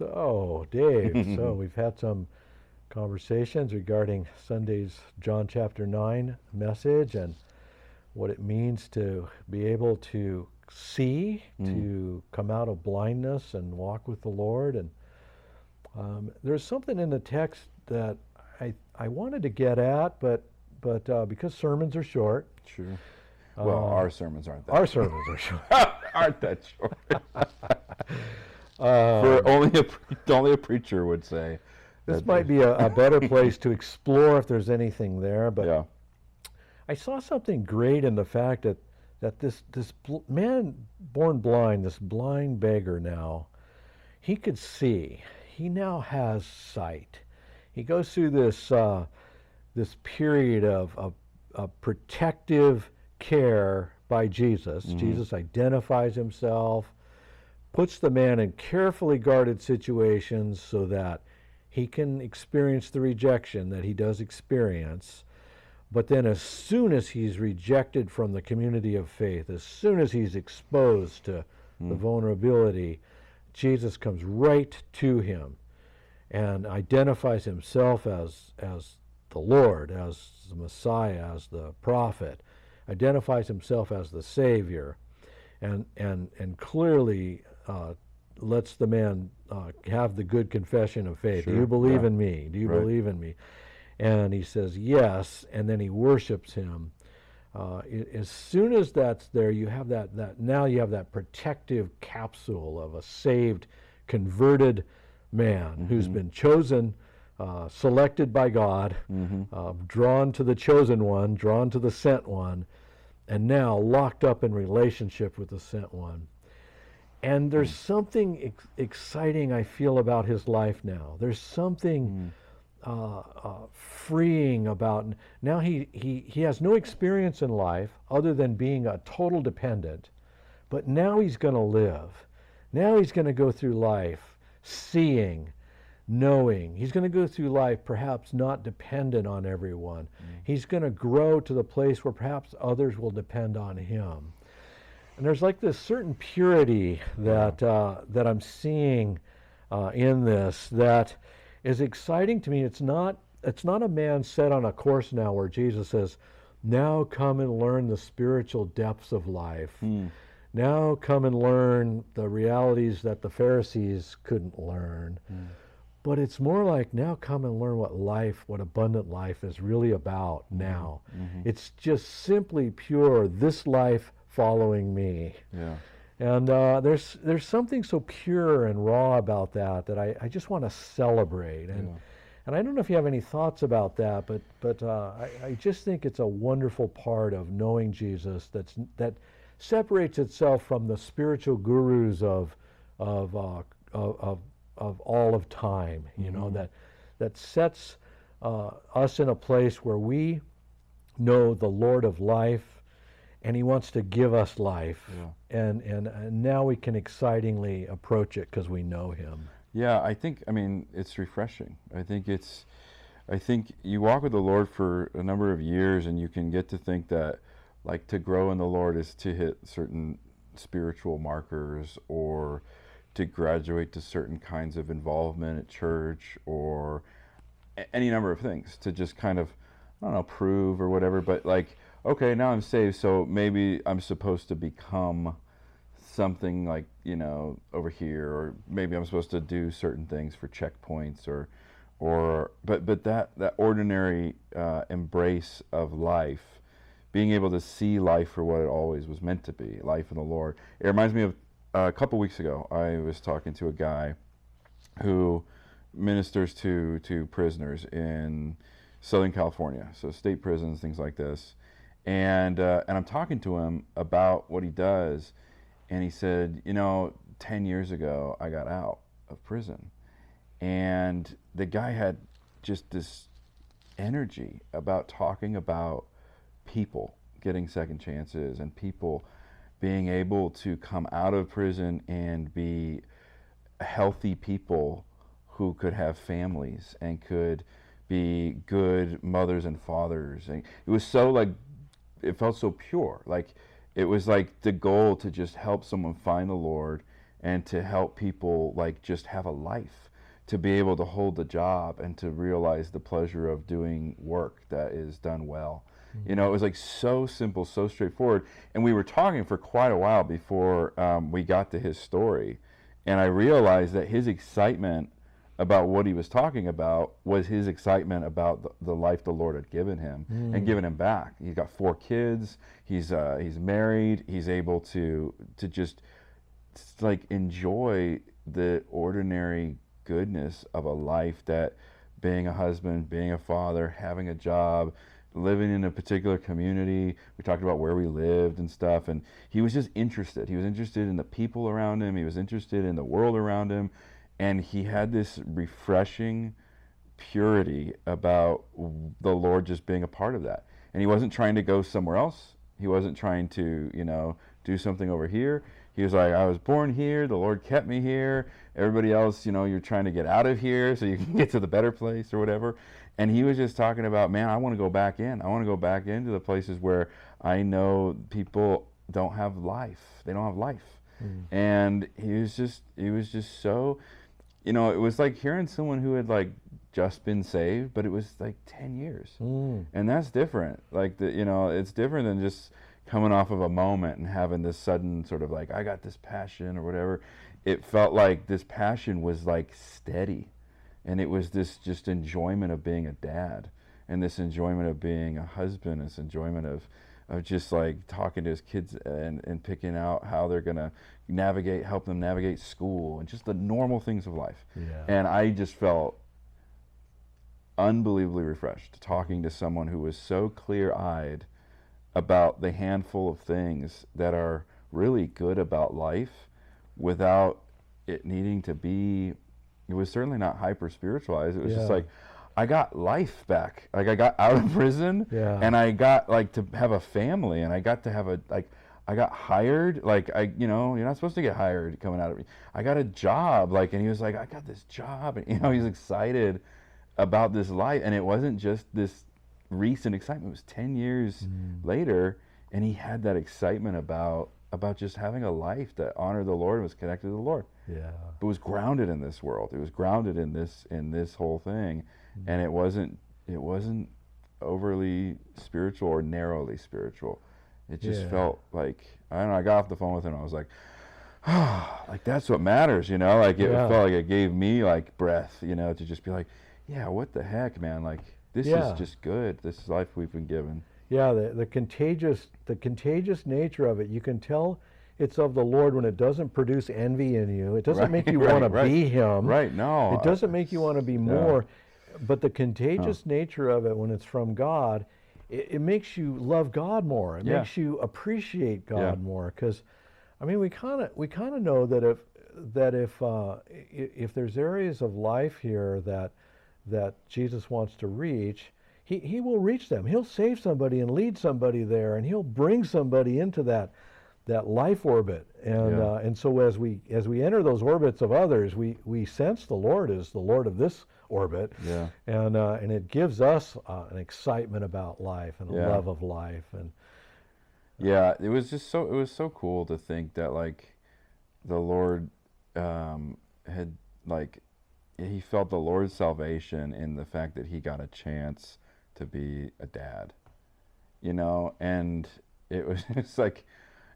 So, Dave, so we've had some conversations regarding Sunday's John chapter 9 message and what it means to be able to see, to come out of blindness and walk with the Lord. And there's something in the text that I wanted to get at, but because sermons are short. Sure. Well, our sermons aren't that. Our sermons are short. Aren't that short? For only a preacher would say. This might be a better place to explore if there's anything there. But Yeah. I saw something great in the fact that this man born blind, this blind beggar now, he could see. He now has sight. He goes through this period of protective care by Jesus. Jesus identifies himself, puts the man in carefully guarded situations so that he can experience the rejection that he does experience. But then as soon as he's rejected from the community of faith, as soon as he's exposed to the vulnerability, Jesus comes right to him and identifies himself as the Lord, as the Messiah, as the prophet, identifies himself as the Savior, and clearly lets the man have the good confession of faith. Sure. Do you believe Yeah. in me? Do you Right. believe in me? And he says yes, and then he worships him. As soon as that's there, you have that now you have that protective capsule of a saved, converted man who's been chosen, selected by God, drawn to the chosen one, drawn to the sent one, and now locked up in relationship with the sent one. And there's something exciting I feel about his life now. There's something freeing about now. He has no experience in life other than being a total dependent, but now he's going to live. Now he's going to go through life seeing, knowing. He's going to go through life perhaps not dependent on everyone. He's going to grow to the place where perhaps others will depend on him. And there's like this certain purity that I'm seeing in this that is exciting to me. It's not a man set on a course now where Jesus says, now come and learn the spiritual depths of life. Now come and learn the realities that the Pharisees couldn't learn. But it's more like, now come and learn what abundant life is really about now. It's just simply pure, this life following me. Yeah. And there's something so pure and raw about that I just want to celebrate. And I don't know if you have any thoughts about that, but I just think it's a wonderful part of knowing Jesus that separates itself from the spiritual gurus of all of time. You know, that sets us in a place where we know the Lord of life, and he wants to give us life. And now we can excitingly approach it because we know him. Yeah, I mean, it's refreshing. I think you walk with the Lord for a number of years, and you can get to think that, like, to grow in the Lord is to hit certain spiritual markers, or to graduate to certain kinds of involvement at church, or any number of things, to just kind of, I don't know, prove or whatever. But like, okay, now I'm saved, so maybe I'm supposed to become something like, you know, over here, or maybe I'm supposed to do certain things for checkpoints, but that ordinary embrace of life, being able to see life for what it always was meant to be, life in the Lord. It reminds me of a couple weeks ago, I was talking to a guy who ministers to prisoners in Southern California, so state prisons, things like this. And I'm talking to him about what he does, and he said, you know, 10 years ago I got out of prison, and the guy had just this energy about talking about people getting second chances, and people being able to come out of prison and be healthy people who could have families and could be good mothers and fathers. And it was so, like, it felt so pure. Like, it was like the goal to just help someone find the Lord and to help people like just have a life, to be able to hold the job and to realize the pleasure of doing work that is done well. You know, it was like so simple, so straightforward. And we were talking for quite a while before we got to his story. And I realized that his excitement about what he was talking about was his excitement about the life the Lord had given him and given him back. He's got 4 kids. He's married. He's able to just like enjoy the ordinary goodness of a life, that being a husband, being a father, having a job, living in a particular community. We talked about where we lived and stuff, and he was just interested. He was interested in the people around him. He was interested in the world around him, and he had this refreshing purity about the Lord just being a part of that. And he wasn't trying to go somewhere else. He wasn't trying to, you know, do something over here. He was like, I was born here, the Lord kept me here. Everybody else, you know, you're trying to get out of here so you can get to the better place or whatever. And he was just talking about, man, I want to go back in. I want to go back into the places where I know people don't have life. They don't have life. And he was just so, you know, it was like hearing someone who had like just been saved, but it was like 10 years. And that's different. Like, you know, it's different than just coming off of a moment and having this sudden sort of like, I got this passion or whatever. It felt like this passion was like steady. And it was this just enjoyment of being a dad, and this enjoyment of being a husband, this enjoyment of just like talking to his kids and picking out how they're going to help them navigate school and just the normal things of life. And I just felt unbelievably refreshed talking to someone who was so clear-eyed about the handful of things that are really good about life without it needing to be. It was certainly not hyper spiritualized. It was just like, I got life back. Like, I got out of prison, and I got like to have a family, and I got to have I got hired. Like, you know, you're not supposed to get hired coming out of it. I got a job. Like, and he was like, I got this job, and you know, he's excited about this life, and it wasn't just this recent excitement. It was 10 years later, and he had that excitement about just having a life that honored the Lord and was connected to the Lord. But was grounded in this world. It was grounded in this whole thing, and it wasn't overly spiritual or narrowly spiritual. It just felt like, I don't know, I got off the phone with him and I was like, oh, like that's what matters, you know? Like it felt like it gave me like breath, you know, to just be like, yeah, what the heck, man? Like this is just good. This is life we've been given. Yeah, the contagious nature of it, you can tell it's of the Lord when it doesn't produce envy in you. It doesn't make you want to be him. No. It doesn't make you want to be more. But the contagious nature of it when it's from God, it makes you love God more. It makes you appreciate God more. Because, I mean, we kind of know that if there's areas of life here that Jesus wants to reach, He will reach them. He'll save somebody and lead somebody there, and He'll bring somebody into that life orbit. And so as we enter those orbits of others, we sense the Lord is the Lord of this orbit. And it gives us an excitement about life and a love of life. And it was just so cool to think that like the Lord had like he felt the Lord's salvation in the fact that he got a chance to be a dad, you know, and it was just like,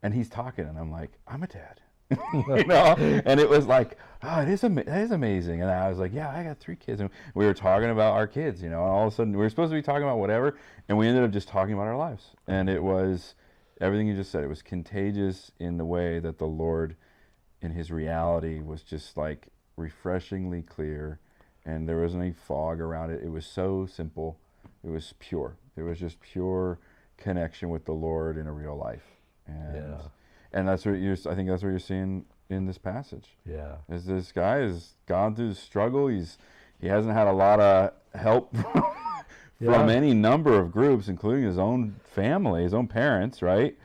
and he's talking and I'm like, I'm a dad, you know, and it was like, oh, that is amazing. And I was like, yeah, I got 3 kids, and we were talking about our kids, you know, and all of a sudden we were supposed to be talking about whatever, and we ended up just talking about our lives. And it was everything you just said. It was contagious in the way that the Lord in his reality was just like refreshingly clear, and there wasn't any fog around it. It was so simple. It was pure. It was just pure connection with the Lord in a real life. And that's what I think that's what you're seeing in this passage. Is this guy has gone through the struggle. He hasn't had a lot of help from any number of groups, including his own family, his own parents, right?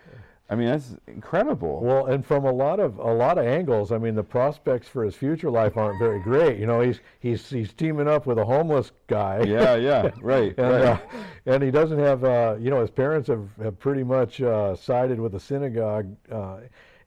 I mean, that's incredible. Well, and from a lot of angles, I mean, the prospects for his future life aren't very great. You know, he's teaming up with a homeless guy. Right. And he doesn't have, you know, his parents have pretty much sided with the synagogue,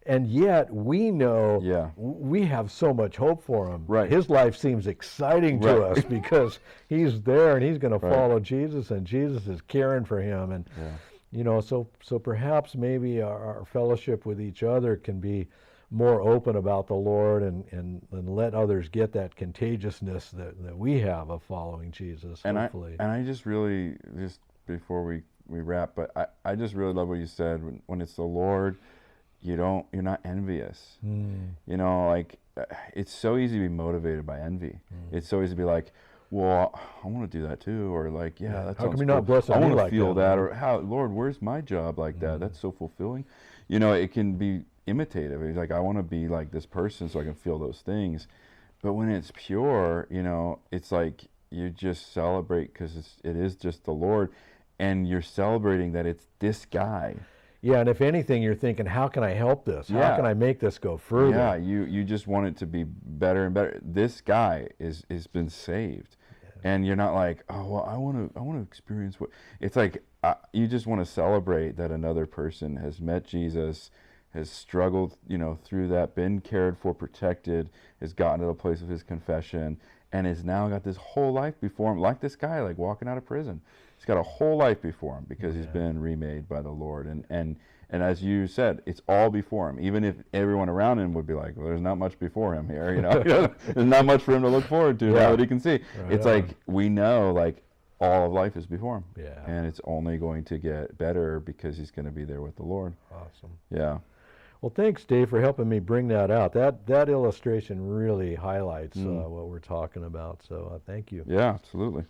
And yet we know Yeah. we have so much hope for him. Right. His life seems exciting to Right. us because he's there and he's going to Right. follow Jesus, and Jesus is caring for him. And Yeah. you know, so perhaps maybe our fellowship with each other can be more open about the Lord, and let others get that contagiousness that we have of following Jesus, And hopefully. I just really, just before we wrap, but I just really love what you said. When it's the Lord, you're not envious. You know, like it's so easy to be motivated by envy. It's so easy to be like, well, I want to do that too, or like, yeah, that How sounds come you're cool. not blessing I me want to like feel that, that, Lord? or how, Lord, where's my job like that? That's so fulfilling. You know, it can be imitative. It's like, I want to be like this person so I can feel those things. But when it's pure, you know, it's like you just celebrate because it is just the Lord, and you're celebrating that it's this guy. Yeah, and if anything, you're thinking, how can I help this? How Yeah. can I make this go further? Yeah, you just want it to be better and better. This guy is been saved, and you're not like, oh well, I want to experience what it's like. You just want to celebrate that another person has met Jesus, has struggled, you know, through that, been cared for, protected, has gotten to the place of his confession, and has now got this whole life before him, like this guy, like walking out of prison. He's got a whole life before him because he's been remade by the Lord. And as you said, it's all before him. Even if everyone around him would be like, well, there's not much before him here, you know. There's not much for him to look forward to now that he can see. Right It's on. like we know, like, all of life is before him. Yeah. And it's only going to get better because he's going to be there with the Lord. Awesome. Yeah. Well, thanks, Dave, for helping me bring that out. That illustration really highlights what we're talking about. So thank you. Yeah, absolutely.